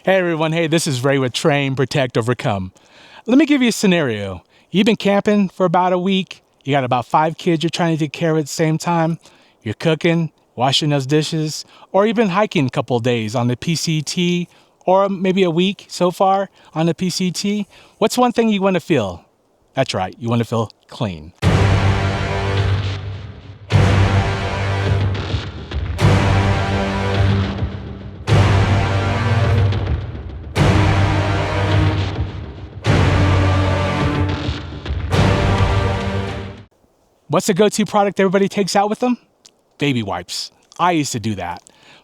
Hey everyone, hey, this is Ray with Train, Protect, Overcome. Let me give you a scenario. You've been camping for about a week, you got about 5 kids you're trying to take care of at the same time, you're cooking, washing those dishes, or you've been hiking a couple of days on the PCT, or maybe a week so far on the PCT. What's one thing you want to feel? That's right, you want to feel clean. What's the go-to product everybody takes out with them? Baby wipes. I used to do that.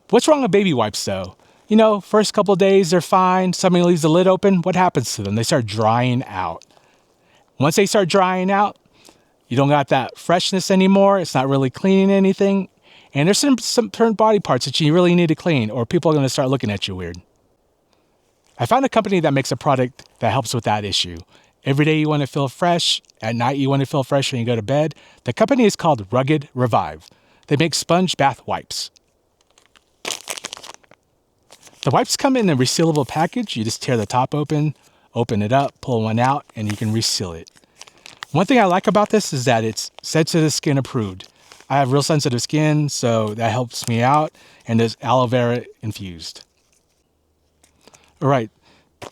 What's wrong with baby wipes though? You know, first couple of days they're fine. Somebody leaves the lid open. What happens to them? They start drying out. Once they start drying out, you don't got that freshness anymore. It's not really cleaning anything. And there's some certain body parts that you really need to clean or people are going to start looking at you weird. I found a company that makes a product that helps with that issue. Every day you want to feel fresh. At night you want to feel fresh when you go to bed. The company is called Rugged Revive. They make sponge bath wipes. The wipes come in a resealable package. You just tear the top open it up, pull one out, and you can reseal it. One thing I like about this is that it's sensitive skin approved. I have real sensitive skin, so that helps me out, and there's aloe vera infused. All right,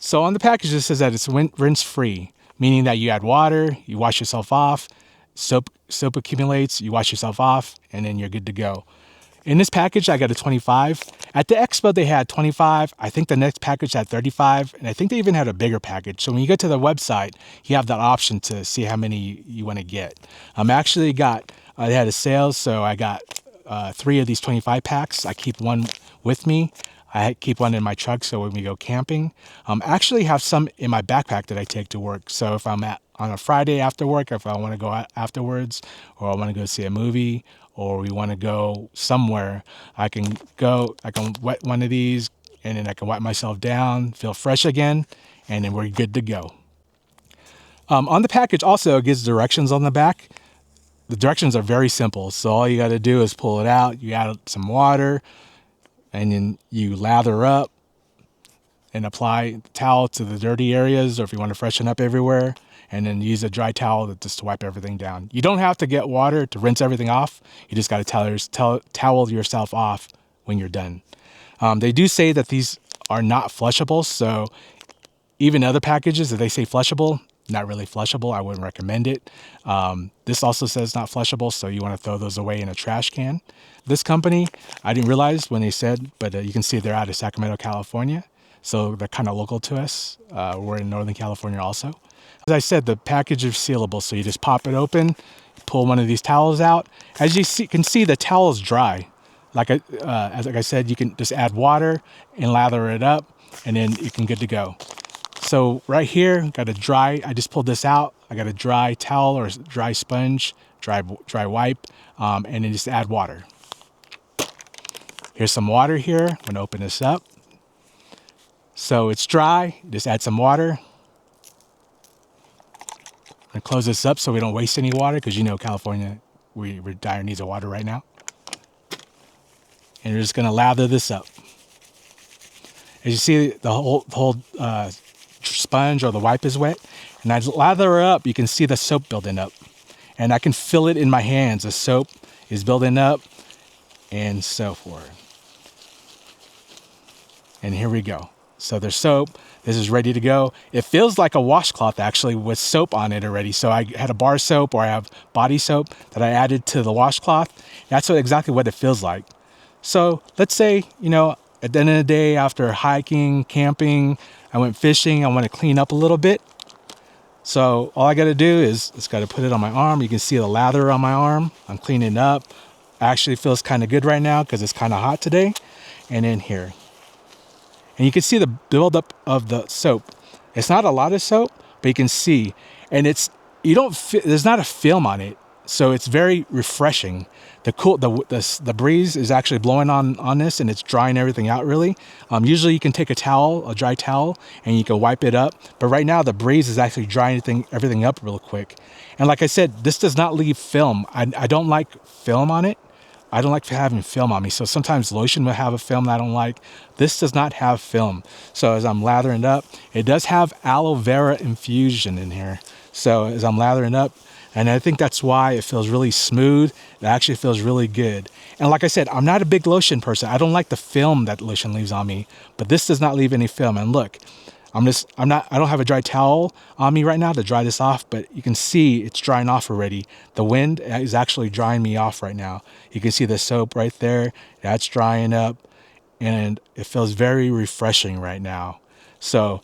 so on the package it says that it's rinse free, meaning that you add water, you wash yourself off, soap accumulates, you wash yourself off, and then you're good to go. In this package, I got a 25. At the expo, they had 25. I think the next package had 35, and I think they even had a bigger package. So when you go to the website, you have that option to see how many you want to get. Actually got, they had a sale, so I got 3 of these 25 packs. I keep one with me. I keep one in my truck so when we go camping. I actually have some in my backpack that I take to work. So if I'm on a Friday after work, if I want to go out afterwards, or I want to go see a movie, or we want to go somewhere, I can wet one of these, and then I can wipe myself down, feel fresh again, and then we're good to go. On the package also, it gives directions on the back. The directions are very simple. So all you got to do is pull it out, you add some water, and then you lather up and apply the towel to the dirty areas, or if you want to freshen up everywhere, and then use a dry towel just to wipe everything down. You don't have to get water to rinse everything off. You just got to towel yourself off when you're done. They do say that these are not flushable, so even other packages that they say flushable, not really flushable. I wouldn't recommend it. This also says not flushable, so you want to throw those away in a trash can. This company, I didn't realize when they said, but you can see they're out of Sacramento, California. So they're kind of local to us. We're in Northern California also. As I said, the package is sealable, so you just pop it open, pull one of these towels out. As you can see, the towel is dry. Like I said, you can just add water and lather it up, and then you can good to go. So right here, got a dry, I just pulled this out. I got a dry towel or dry sponge, dry wipe, and then just add water. Here's some water here. I'm gonna open this up. So it's dry, just add some water. And close this up so we don't waste any water, because you know California, we're dire needs of water right now. And we're just gonna lather this up. As you see, the whole sponge or the wipe is wet. And I lather it up, you can see the soap building up. And I can feel it in my hands. The soap is building up and so forth. And here we go. So there's soap. This is ready to go. It feels like a washcloth actually with soap on it already. So I had a bar soap, or I have body soap that I added to the washcloth. That's exactly what it feels like. So let's say, at the end of the day, after hiking, camping, I went fishing, I want to clean up a little bit. So all I got to do is just got to put it on my arm. You can see the lather on my arm. I'm cleaning up. Actually feels kind of good right now because it's kind of hot today. And in here. And you can see the buildup of the soap. It's not a lot of soap, but you can see. And there's not a film on it. So it's very refreshing. The breeze is actually blowing on this, and it's drying everything out really. Usually you can take a dry towel, and you can wipe it up. But right now the breeze is actually drying everything up real quick. And like I said, this does not leave film. I don't like film on it. I don't like having film on me. So sometimes lotion will have a film that I don't like. This does not have film. So as I'm lathering up, it does have aloe vera infusion in here. So as I'm lathering up, and I think that's why it feels really smooth. It actually feels really good. And like I said, I'm not a big lotion person. I don't like the film that lotion leaves on me, but this does not leave any film. And look, I don't have a dry towel on me right now to dry this off, but you can see it's drying off already. The wind is actually drying me off right now. You can see the soap right there. That's drying up, and it feels very refreshing right now. So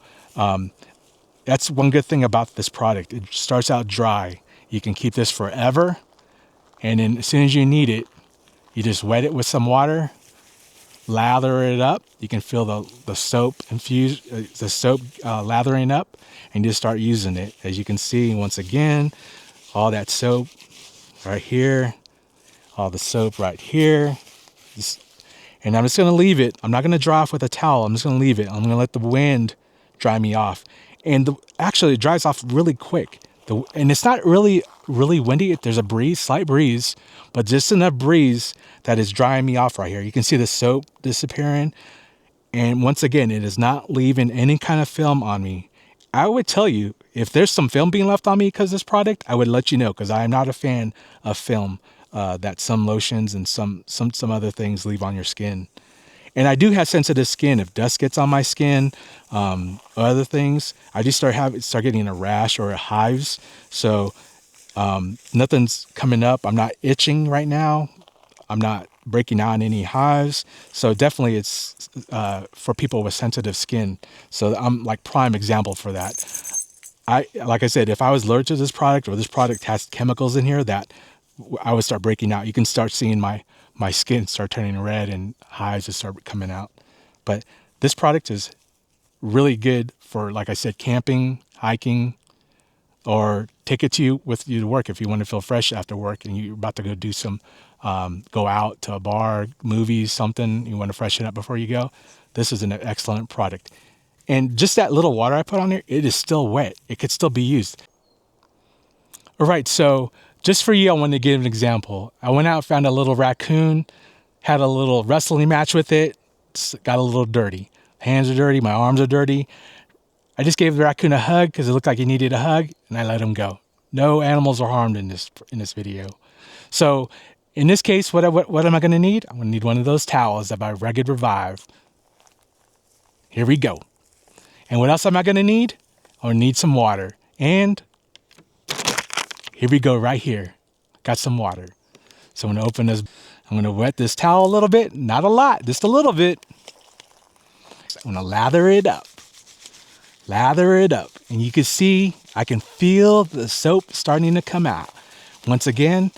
that's one good thing about this product. It starts out dry. You can keep this forever, and then as soon as you need it, you just wet it with some water, lather it up. You can feel the soap lathering up, and just start using it. As you can see, once again, all that soap right here, all the soap right here. And I'm just going to leave it. I'm not going to dry off with a towel. I'm just going to leave it. I'm going to let the wind dry me off. And actually, it dries off really quick. And it's not really windy. There's a breeze, slight breeze, but just enough breeze that is drying me off right here. You can see the soap disappearing. And once again, it is not leaving any kind of film on me. I would tell you, if there's some film being left on me because of this product, I would let you know, because I am not a fan of film that some lotions and some other things leave on your skin. And I do have sensitive skin. If dust gets on my skin, other things, I just start getting a rash or hives. So nothing's coming up. I'm not itching right now. I'm not breaking out in any hives. So definitely it's for people with sensitive skin. So I'm like prime example for that. Like I said, if I was allergic to this product, or this product has chemicals in here that I would start breaking out. You can start seeing my skin start turning red and hives just start coming out. But this product is really good for, like I said, camping, hiking, or take it with you to work if you want to feel fresh after work and you're about to go do some, go out to a bar, movies, something, you want to freshen up before you go. This is an excellent product. And just that little water I put on here, it is still wet. It could still be used. All right, so just for you, I want to give an example. I went out, found a little raccoon, had a little wrestling match with it, got a little dirty. Hands are dirty, my arms are dirty. I just gave the raccoon a hug because it looked like he needed a hug, and I let him go. No animals are harmed in this video. So in this case, what am I going to need? I'm going to need one of those towels that by Rugged Revive. Here we go. And what else am I going to need? I'm going to need some water. And here we go right here. Got some water. So I'm going to open this. I'm going to wet this towel a little bit. Not a lot, just a little bit. I'm going to lather it up. Lather it up. And you can see, I can feel the soap starting to come out. Once again,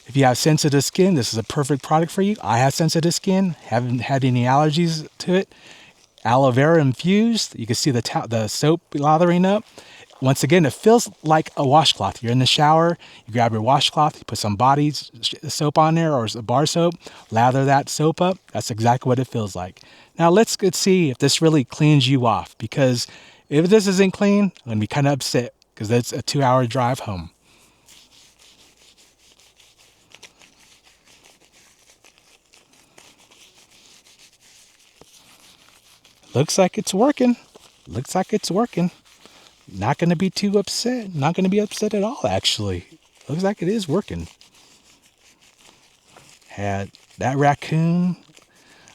if you have sensitive skin, this is a perfect product for you. I have sensitive skin, haven't had any allergies to it. Aloe vera infused. You can see the soap lathering up. Once again, it feels like a washcloth. You're in the shower, you grab your washcloth, you put some body soap on there or a bar soap, lather that soap up. That's exactly what it feels like. Now let's see if this really cleans you off, because if this isn't clean, I'm going to be kind of upset because that's a 2-hour drive home. Looks like it's working. Looks like it's working. Not going to be too upset. Not going to be upset at all, actually. Looks like it is working. Had that raccoon.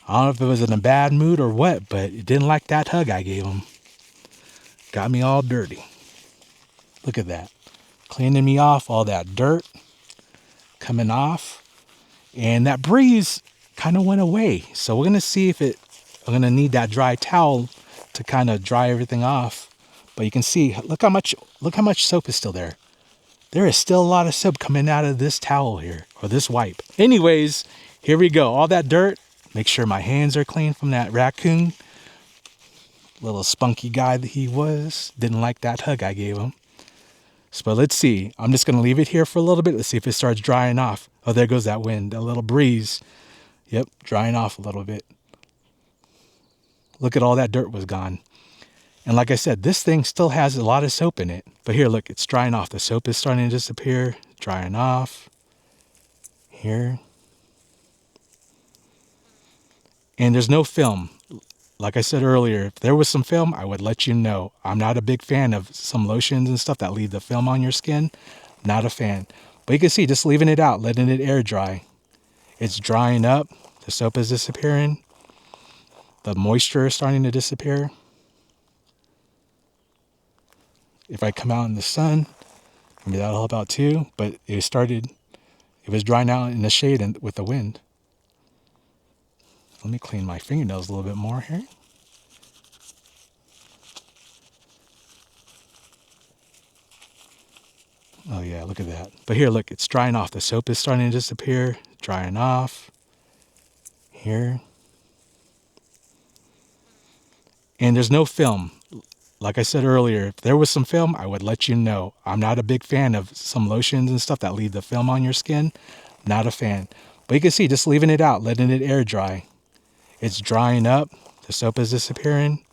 I don't know if it was in a bad mood or what, but it didn't like that hug I gave him. Got me all dirty. Look at that. Cleaning me off all that dirt. Coming off. And that breeze kind of went away. So we're going to see if I'm going to need that dry towel to kind of dry everything off. But you can see, look how much soap is still there. There is still a lot of soap coming out of this towel here, or this wipe. Anyways, here we go. All that dirt. Make sure my hands are clean from that raccoon. Little spunky guy that he was. Didn't like that hug I gave him. So let's see. I'm just going to leave it here for a little bit. Let's see if it starts drying off. Oh, there goes that wind, a little breeze. Yep, drying off a little bit. Look at all that dirt was gone. And like I said, this thing still has a lot of soap in it. But here, look, it's drying off. The soap is starting to disappear. Drying off. Here. And there's no film. Like I said earlier, if there was some film, I would let you know. I'm not a big fan of some lotions and stuff that leave the film on your skin. Not a fan. But you can see, just leaving it out, letting it air dry. It's drying up. The soap is disappearing. The moisture is starting to disappear. If I come out in the sun, maybe that'll help out too. But it was drying out in the shade and with the wind. Let me clean my fingernails a little bit more here. Oh yeah, look at that. But here, look, it's drying off. The soap is starting to disappear, drying off. Here. And there's no film. Like I said earlier, if there was some film, I would let you know. I'm not a big fan of some lotions and stuff that leave the film on your skin. Not a fan. But you can see, just leaving it out, letting it air dry. It's drying up. The soap is disappearing.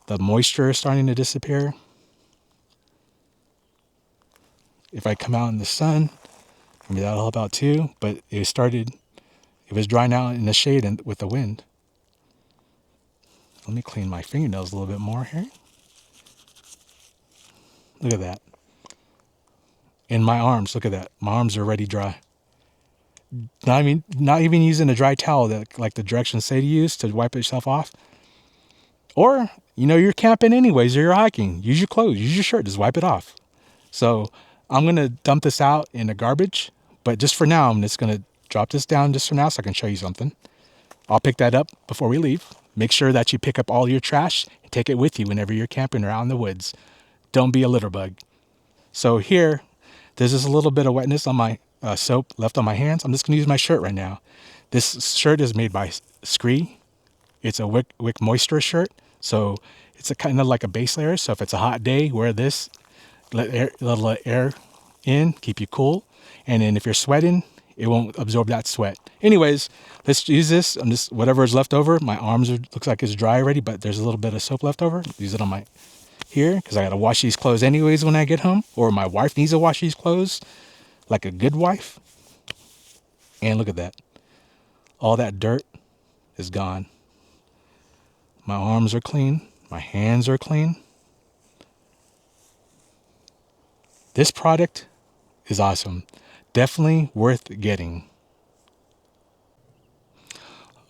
The moisture is starting to disappear. If I come out in the sun, maybe that'll help out too. But it was drying out in the shade and with the wind. Let me clean my fingernails a little bit more here. Look at that. And my arms, look at that. My arms are already dry. Not even using a dry towel that like the directions say to use to wipe yourself off. Or, you're camping anyways, or you're hiking. Use your clothes, use your shirt, just wipe it off. So I'm going to dump this out in the garbage. But just for now, I'm just going to drop this down just for now so I can show you something. I'll pick that up before we leave. Make sure that you pick up all your trash and take it with you whenever you're camping or out in the woods. Don't be a litter bug. So here, there's just a little bit of wetness on my soap left on my hands. I'm just going to use my shirt right now. This shirt is made by Scree. It's a Wick Moisture shirt. So it's a kind of like a base layer. So if it's a hot day, wear this. Let air in, keep you cool. And then if you're sweating, it won't absorb that sweat. Anyways, let's use this. Whatever is left over, my arms looks like it's dry already, but there's a little bit of soap left over. Use it on my here because I got to wash these clothes anyways when I get home, or my wife needs to wash these clothes like a good wife. And look at that. All that dirt is gone. My arms are clean. My hands are clean. This product is awesome. Definitely worth getting.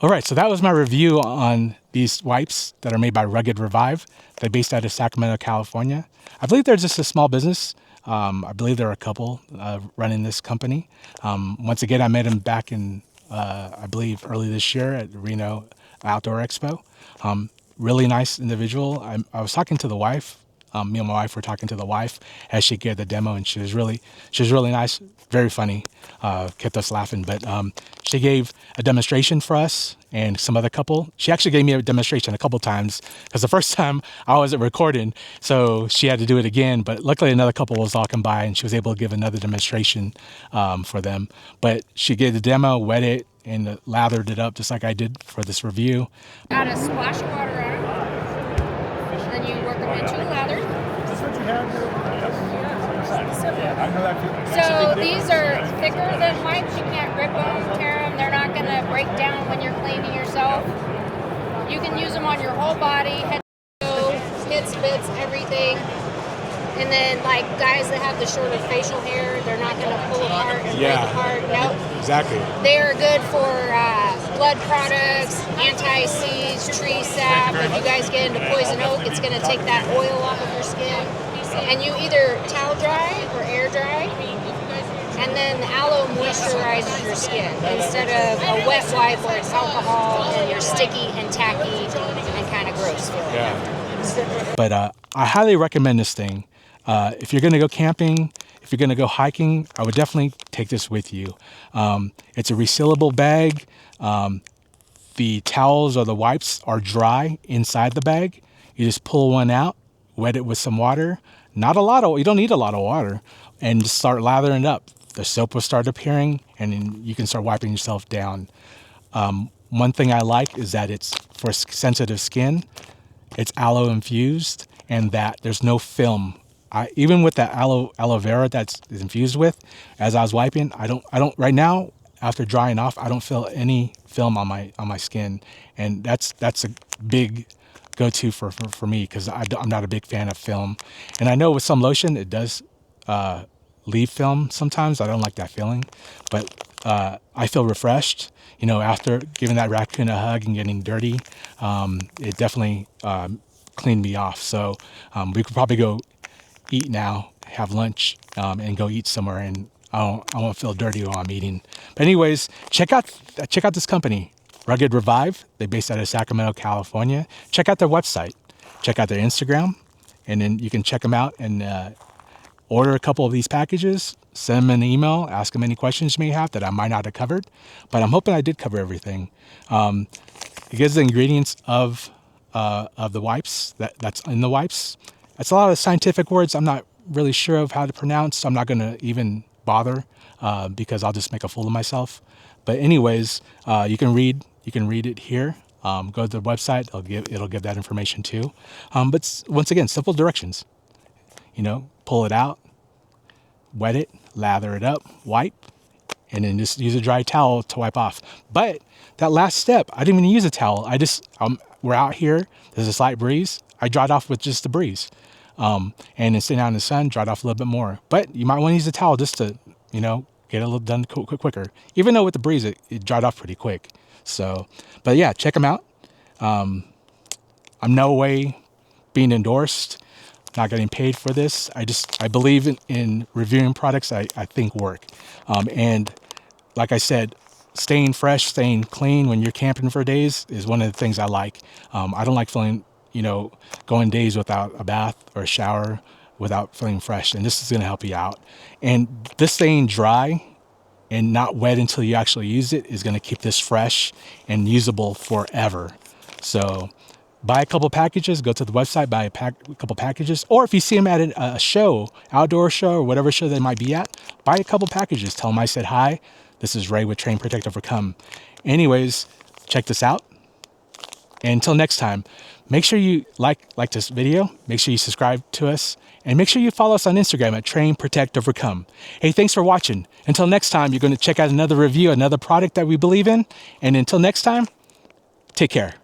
All right, so that was my review on these wipes that are made by Rugged Revive. They're based out of Sacramento, California. I believe they're just a small business. I believe there are a couple running this company. Once again, I met him back in, I believe, early this year at Reno Outdoor Expo. Really nice individual. I was talking to the wife. Me and my wife were talking to the wife as she gave the demo, and she was really nice, very funny, kept us laughing. But she gave a demonstration for us and some other couple. She actually gave me a demonstration a couple times because the first time I wasn't recording, so she had to do it again. But luckily another couple was walking by and she was able to give another demonstration for them. But she gave the demo, wet it, and lathered it up just like I did for this review. Add a splash of water on it, and then you work them into a lather. Is this what you have here? Yes. I know that feeling. So these are thicker than wipes. You can't rip them, tear them. They're not going to break down when you're cleaning yourself. You can use them on your whole body, head to toe, hits, bits, everything. And then, like guys that have the shorter facial hair, they're not going to pull apart and break apart. Nope. Exactly. They are good for blood products, anti-seize, tree sap. If you guys get into poison oak, it's going to take that oil off of your skin. And you either towel dry or air dry. And then the aloe moisturizes your skin instead of a wet wipe where it's alcohol and you're sticky and tacky and kind of gross feeling. Yeah. But I highly recommend this thing. If you're going to go camping, if you're going to go hiking, I would definitely take this with you. It's a resealable bag. The towels or the wipes are dry inside the bag. You just pull one out, wet it with some water. You don't need a lot of water, and just start lathering it up. The soap will start appearing, and then you can start wiping yourself down. One thing I like is that it's for sensitive skin. It's aloe infused, and that there's no film. Even with that aloe vera that's infused with, as I was wiping, I don't right now. after drying off, I don't feel any film on my skin, and that's a big go-to for me because I'm not a big fan of film. And I know with some lotion it does leave film sometimes. I don't like that feeling, but I feel refreshed. You know, after giving that raccoon a hug and getting dirty, it definitely cleaned me off. So we could probably go eat now, have lunch, and go eat somewhere, and I won't feel dirty while I'm eating. But anyways, check out this company, Rugged Revive. They're based out of Sacramento, California. Check out their website. Check out their Instagram, and then you can check them out and order a couple of these packages. Send them an email. Ask them any questions you may have that I might not have covered, but I'm hoping I did cover everything. It gives the ingredients of the wipes that's in the wipes. That's a lot of scientific words I'm not really sure of how to pronounce. So I'm not going to even bother because I'll just make a fool of myself. But anyways, you can read it here. Go to the website. It'll give that information too. But once again, simple directions. You know, pull it out, wet it, lather it up, wipe, and then just use a dry towel to wipe off. But that last step, I didn't even use a towel. We're out here. There's a slight breeze. I dried off with just the breeze. And then sitting out in the sun, dried off a little bit more. But you might want to use a towel just to, you know, get a little done quicker. Even though with the breeze, it dried off pretty quick. So, but yeah, check them out. I'm no way being endorsed, not getting paid for this. I believe in reviewing products I think work. And like I said, staying fresh, staying clean when you're camping for days is one of the things I like. I don't like feeling, you know, going days without a bath or a shower without feeling fresh. And this is going to help you out. And this staying dry and not wet until you actually use it is going to keep this fresh and usable forever. So buy a couple packages, go to the website, buy a couple packages. Or if you see them at a show, outdoor show or whatever show they might be at, buy a couple packages. Tell them I said hi. This is Ray with Train, Protect, Overcome. Anyways, check this out. And until next time, make sure you like this video. Make sure you subscribe to us. And make sure you follow us on Instagram at Train, Protect, Overcome. Hey, thanks for watching. Until next time, you're going to check out another review, another product that we believe in. And until next time, take care.